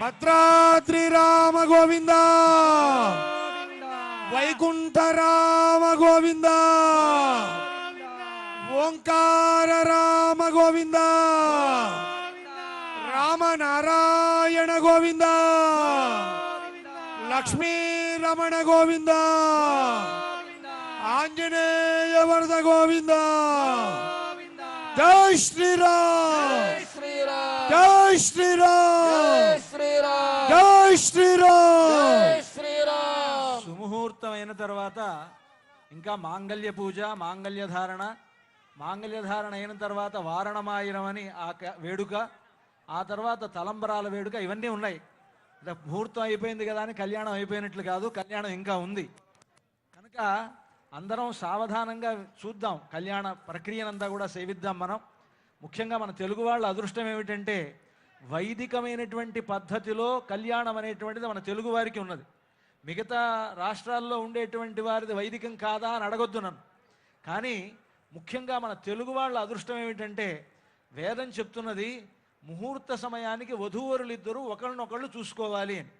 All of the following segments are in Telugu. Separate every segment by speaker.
Speaker 1: భద్రాద్రి రామ గోవింద, వైకుంఠ రామ గోవింద, ఓంకార రామ గోవింద, రామనారాయణ గోవింద, లక్ష్మీ రమణ గోవింద, ఆంజనేయ వరద గోవింద. జై శ్రీరామ్, జై శ్రీరామ్, జై శ్రీరామ్.
Speaker 2: సుముహూర్తం అయిన తర్వాత ఇంకా మాంగళ్య పూజ, మాంగళ్య ధారణ, మాంగళ్య ధారణ అయిన తర్వాత వారణమాయిరం అని ఆ వేడుక, ఆ తర్వాత తలంబరాల వేడుక, ఇవన్నీ ఉన్నాయి. ముహూర్తం అయిపోయింది కదా అని కళ్యాణం అయిపోయినట్లు కాదు, కళ్యాణం ఇంకా ఉంది. కనుక అందరం సావధానంగా చూద్దాం, కళ్యాణ ప్రక్రియనంతా కూడా సేవిద్దాం. మనం ముఖ్యంగా మన తెలుగు వాళ్ళ అదృష్టం ఏమిటంటే వైదికమైనటువంటి పద్ధతిలో కళ్యాణం అనేటువంటిది మన తెలుగు వారికి ఉన్నది. మిగతా రాష్ట్రాల్లో ఉండేటువంటి వారిది వైదికం కాదా అని అడగొద్దు నన్ను. కానీ ముఖ్యంగా మన తెలుగు వాళ్ళ అదృష్టం ఏమిటంటే వేదం చెప్తున్నది ముహూర్త సమయానికి వధూవరులిద్దరూ ఒకళ్ళనొకళ్ళు చూసుకోవాలి అని.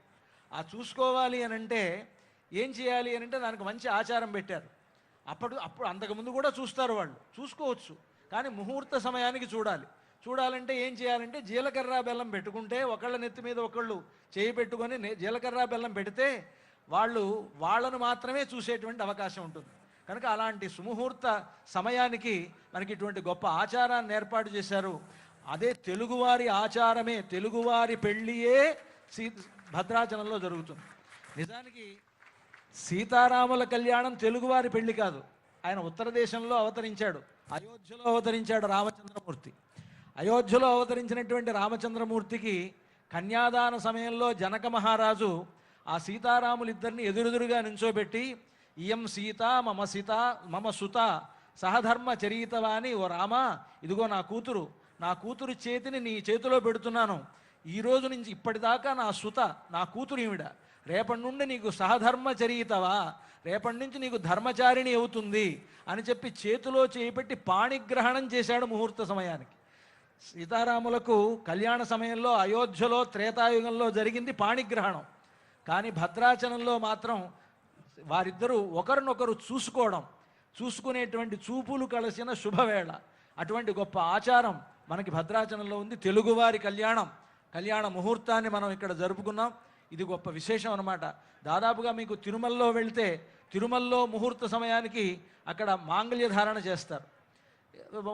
Speaker 2: ఆ చూసుకోవాలి అని అంటే ఏం చేయాలి అని అంటే దానికి మంచి ఆచారం పెట్టారు. అప్పుడు అంతకుముందు కూడా చూస్తారు, వాళ్ళు చూసుకోవచ్చు, కానీ ముహూర్త సమయానికి చూడాలంటే ఏం చేయాలంటే జీలకర్ర బెల్లం పెట్టుకుంటే ఒకళ్ళ నెత్తి మీద ఒకళ్ళు చేయి పెట్టుకొని జీలకర్ర బెల్లం పెడితే వాళ్ళను మాత్రమే చూసేటువంటి అవకాశం ఉంటుంది. కనుక అలాంటి సుముహూర్త సమయానికి మనకి ఇటువంటి గొప్ప ఆచారాన్ని ఏర్పాటు చేశారు. అదే తెలుగువారి ఆచారమే, తెలుగువారి పెళ్ళియే భద్రాచలంలో జరుగుతుంది. నిజానికి సీతారాముల కళ్యాణం తెలుగువారి పెళ్లి కాదు, ఆయన ఉత్తర దేశంలో అవతరించాడు, అయోధ్యలో అవతరించాడు రామచంద్రమూర్తి. అయోధ్యలో అవతరించినటువంటి రామచంద్రమూర్తికి కన్యాదాన సమయంలో జనక మహారాజు ఆ సీతారాములిద్దరిని ఎదురెదురుగా నించోబెట్టి ఇయం సీత మమ సుత సహధర్మ చరీతవాని, ఓ రామ, ఇదిగో నా కూతురు చేతిని నీ చేతిలో పెడుతున్నాను. ఈ రోజు నుంచి ఇప్పటిదాకా నా సుత, నా కూతురు ఈవిడ, రేపటి నుండి నీకు సహధర్మ చరీతవా, రేపటి నుంచి నీకు ధర్మచారిణి అవుతుంది అని చెప్పి చేతిలో చేపెట్టి పాణిగ్రహణం చేశాడు ముహూర్త సమయానికి. సీతారాములకు కళ్యాణ సమయంలో అయోధ్యలో త్రేతాయుగంలో జరిగింది పాణిగ్రహణం, కానీ భద్రాచలంలో మాత్రం వారిద్దరూ ఒకరినొకరు చూసుకునేటువంటి చూపులు కలిసిన శుభవేళ. అటువంటి గొప్ప ఆచారం మనకి భద్రాచలంలో ఉంది. తెలుగువారి కళ్యాణ ముహూర్తాన్ని మనం ఇక్కడ జరుపుకున్నాం. ఇది గొప్ప విశేషం అన్నమాట. దాదాపుగా మీకు తిరుమలలో వెళ్తే తిరుమలలో ముహూర్త సమయానికి అక్కడ మాంగళ్య ధారణ చేస్తారు,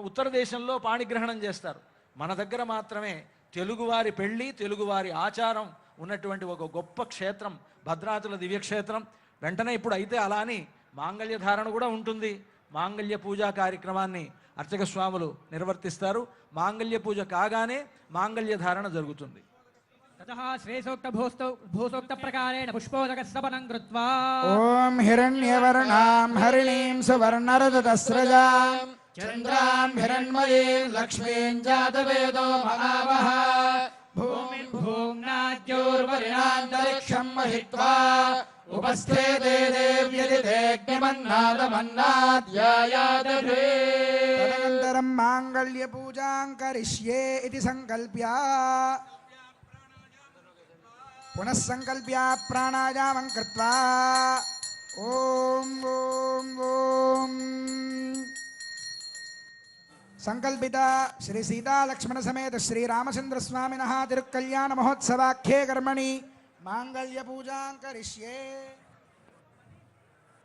Speaker 2: ఉత్తర దేశంలో పాణిగ్రహణం చేస్తారు. మన దగ్గర మాత్రమే తెలుగువారి పెళ్ళి, తెలుగువారి ఆచారం ఉన్నటువంటి ఒక గొప్ప క్షేత్రం భద్రాచల దివ్యక్షేత్రం. వెంటనే ఇప్పుడు అయితే అలా అని మాంగళ్య ధారణ కూడా ఉంటుంది. మాంగళ్య పూజా కార్యక్రమాన్ని అర్చక స్వాములు నిర్వర్తిస్తారు. మాంగళ్య పూజ కాగానే మాంగళ్య ధారణ జరుగుతుంది.
Speaker 3: భూసోక్త ప్రకారేణ పుష్పోదకస్తపనం కృత్వా
Speaker 4: ఓం హిరణ్యవర్ణాం హరిణీం సువర్ణరజతస్రజాం చంద్రాం హిరణ్మయీం లక్ష్మీం జాతవేదో మహావహ భూమిం భూమ్నాద్యోర్వరిణాంతరిక్షం మహిత్వా ఉపస్థే దేవ్యదిదేగ్నిమన్నాదమన్నాధ్యాయాదఘే తదనంతరం మాంగళ్య పూజాం కరిష్యే ఇతి సంకల్ప్య పునః సంకల్ప్య ప్రాణాయామం కృత్వా ఓం ఓం ఓం సంకల్పిత శ్రీ సీతా లక్ష్మణ సమేత శ్రీ రామచంద్ర స్వామినః తిరుకల్యాణ మహోత్సవాఖ్యే కర్మణి మాంగళ్య పూజాం కరిష్యే.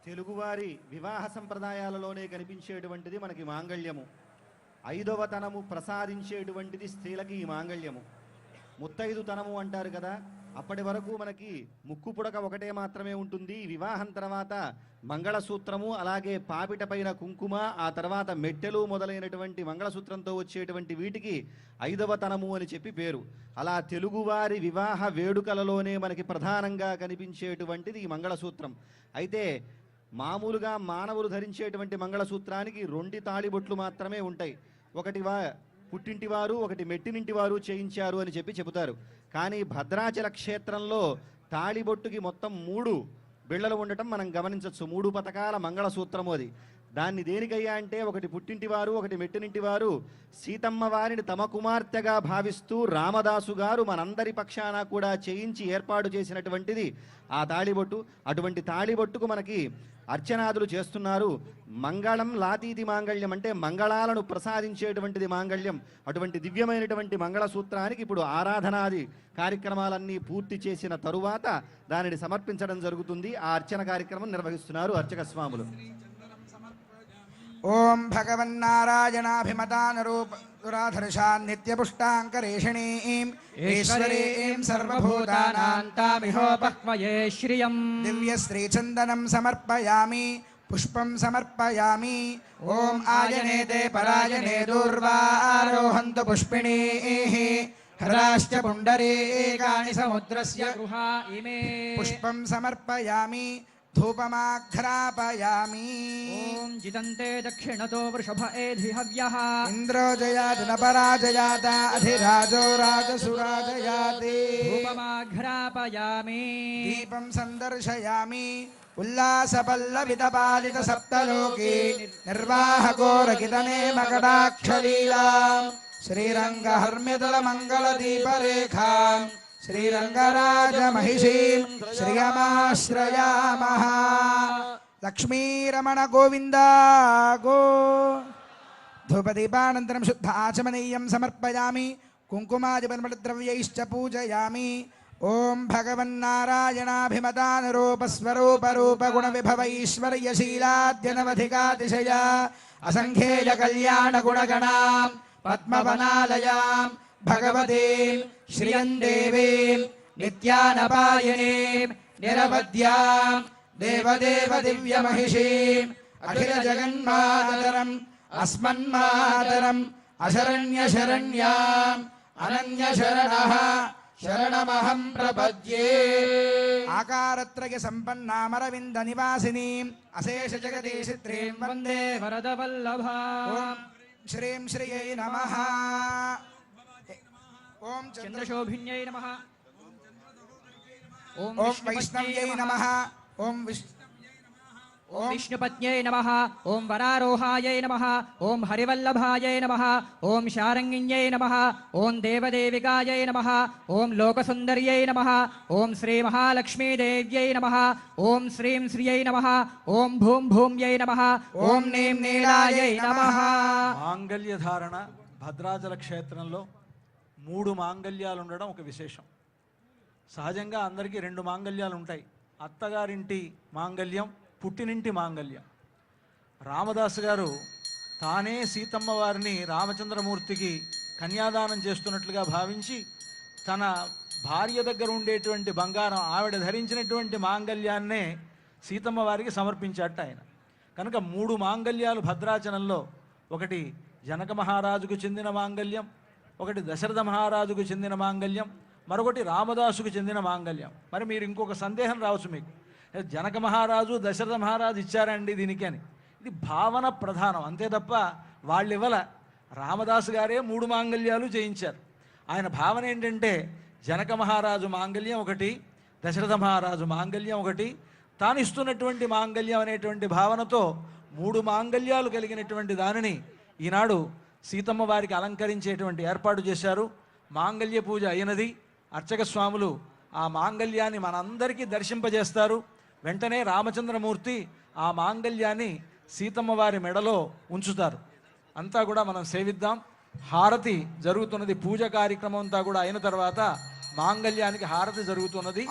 Speaker 5: తెలుగువారి వివాహ సంప్రదాయాలలోనే కనిపించేటువంటిది మనకి మాంగళ్యము. 5వ తనము ప్రసాదించేటువంటిది స్త్రీలకి ఈ మాంగళ్యము. ముత్తైదుతనము అంటారు కదా, అప్పటి వరకు మనకి ముక్కు పుడక ఒకటే మాత్రమే ఉంటుంది. వివాహం తర్వాత మంగళసూత్రము, అలాగే పాపిట పైన కుంకుమ, ఆ తర్వాత మెట్టెలు మొదలైనటువంటి మంగళసూత్రంతో వచ్చేటువంటి వీటికి 5వ తనము అని చెప్పి పేరు. అలా తెలుగువారి వివాహ వేడుకలలోనే మనకి ప్రధానంగా కనిపించేటువంటిది ఈ మంగళసూత్రం. అయితే మామూలుగా మానవులు ధరించేటువంటి మంగళసూత్రానికి 2 తాళిబొట్లు మాత్రమే ఉంటాయి. ఒకటి పుట్టింటివారు, ఒకటి మెట్టినింటివారు చేయించారు అని చెప్పి చెబుతారు. కానీ భద్రాచల క్షేత్రంలో తాళిబొట్టుకి మొత్తం 3 బిళ్ళలు ఉండటం మనం గమనించవచ్చు. 3 పతకాల మంగళసూత్రము అది. దాన్ని దేనికయ్యా అంటే ఒకటి పుట్టింటి వారు ఒకటి మెట్టినింటి వారు సీతమ్మ వారిని తమ కుమార్తెగా భావిస్తూ రామదాసు గారు మనందరి పక్షాన కూడా చేయించి ఏర్పాటు చేసినటువంటిది ఆ తాళిబొట్టు. అటువంటి తాళిబొట్టుకు మనకి అర్చనాదులు చేస్తున్నారు. మంగళం లాతీతి మాంగళ్యం అంటే మంగళాలను ప్రసాదించేటువంటిది మాంగళ్యం. అటువంటి దివ్యమైనటువంటి మంగళసూత్రానికి ఇప్పుడు ఆరాధనాది కార్యక్రమాలన్నీ పూర్తి చేసిన తరువాత దానిని సమర్పించడం జరుగుతుంది. ఆ అర్చన కార్యక్రమం నిర్వహిస్తున్నారు అర్చక స్వాములు.
Speaker 4: ఓం భగవన్నారాయణాభిమతానరూపురాధర్షాన్ నిత్యపుష్టాంకరేషిణీం ఈశ్వరీం
Speaker 3: సర్వభూతానాంతామిహోపక్వయే శ్రియం
Speaker 4: దివ్యశ్రీచందనం సమర్పయామి పుష్పం సమర్పయామి. ఓం ఆయనేతే పరాయణే దూర్వారోహంతు పుష్పిణీః హరాశ్చ పుండరీకాని సముద్రస్య
Speaker 3: గృహా ఇమే
Speaker 4: పుష్పం సమర్పయామి ధూపమాఘ్రాపయామి.
Speaker 3: ఓం జితంతే దక్షిణతో వృషభ ఏధి హవ్యః
Speaker 4: ఇంద్రో జయాత న పరాజయాత అధిరాజో రాజసురాజయాతి.
Speaker 3: ధూపమాఘ్రాపయామి
Speaker 4: దీపం సందర్శయామి ఉల్లాసపల్లవితపాలిత సప్తలోకి నిర్వాహకోరకితనే మకటాక్షలీలా శ్రీరంగహర్మ్యతల మంగళ దీపరేఖాం శ్రీరంగరాజ మహిషీం శ్రియమాశ్రయామః. లక్ష్మీరమణ గోవింద గో. ధూపదీపానంతరం శుద్ధ ఆచమనీయం సమర్పయామి కుంకుమాదిపద్రవ్యైశ్చ పూజయామి. ఓం భగవన్నారాయణాభిమతానురూపస్వరూపరూపగుణవిభవైశ్వర్యశీలాద్యనవధికాతిశయ అసంఖ్యేయ కళ్యాణ గుణగణాం పద్మవనాలయాం భగవతీం శ్రియం దేవీం నిత్యానపాయనీం నిరవధ్యాం దేవదేవ దివ్యమహిషీం అఖిల జగన్మాతరం అస్మన్మాతరం అశరణ్యశరణ్యాం అనన్యశరణః శరణమహం ప్రపద్యే. ఆకారత్రయ సంపన్నామరవింద నివాసినీం అశేష జగదీశిత్రీం వందే
Speaker 3: వరదవల్లభా.
Speaker 4: ఓం శ్రీం శ్రియై నమః. ఓం
Speaker 3: చంద్రశోభిన్యై నమః. ఓం
Speaker 4: ఓం వైష్ణవ్యై నమః. ఓం
Speaker 3: ఓం విష్ణుపత్న్యై నమః. ఓం వరారోహాయై నమః. ఓం హరివల్లభాయై నమః. ఓం శారంగిణ్యై నమః. ఓం దేవదేవికాయై నమః. ఓం లోకసుందర్యై నమః. ఓం శ్రీ మహాలక్ష్మీదేవ్యై నమః. ఓం శ్రీం శ్రియై నమః. ఓం భూం భూమ్యై నమః. ఓం నీం నీలాయై నమః.
Speaker 2: మాంగళ్య ధారణ భద్రాచల క్షేత్రంలో 3 మాంగళ్యాలు ఉండడం ఒక విశేషం. సహజంగా అందరికీ 2 మాంగళ్యాలు ఉంటాయి. అత్తగారింటి మాంగళ్యం, పుట్టినింటి మాంగళ్యం. రామదాసు గారు తానే సీతమ్మ వారిని రామచంద్రమూర్తికి కన్యాదానం చేస్తున్నట్లుగా భావించి తన భార్య దగ్గర ఉండేటువంటి బంగారం ఆవిడ ధరించినటువంటి మాంగళ్యాన్నే సీతమ్మ వారికి సమర్పించాట ఆయన. కనుక 3 మాంగళ్యాలు భద్రాచలంలో, ఒకటి జనక మహారాజుకు చెందిన మాంగళ్యం, ఒకటి దశరథ మహారాజుకు చెందిన మాంగళ్యం, మరొకటి రామదాసుకు చెందిన మాంగళ్యం. మరి మీరు ఇంకొక సందేహం రావచ్చు మీకు, జనక మహారాజు దశరథ మహారాజు ఇచ్చారండి దీనికి అని. ఇది భావన ప్రధానం అంతే తప్ప వాళ్ళు ఇవ్వల. రామదాసు గారే 3 మాంగళ్యాలు చేయించారు. ఆయన భావన ఏంటంటే జనక మహారాజు మాంగళ్యం ఒకటి, దశరథ మహారాజు మాంగళ్యం ఒకటి, తాను ఇస్తున్నటువంటి మాంగళ్యం అనేటువంటి భావనతో 3 మాంగళ్యాలు కలిగినటువంటి దానిని ఈనాడు సీతమ్మ వారికి అలంకరించేటువంటి ఏర్పాటు చేశారు. మాంగళ్య పూజ అయినది. అర్చక స్వాములు ఆ మాంగళ్యాన్ని మనందరికీ దర్శింపజేస్తారు. వెంటనే రామచంద్రమూర్తి ఆ మాంగళ్యాన్ని సీతమ్మ వారి మెడలో ఉంచుతారు. అంతా కూడా మనం సేవిద్దాం. హారతి జరుగుతున్నది. పూజ కార్యక్రమం అంతా కూడా అయిన తర్వాత మాంగళ్యానికి హారతి జరుగుతున్నది.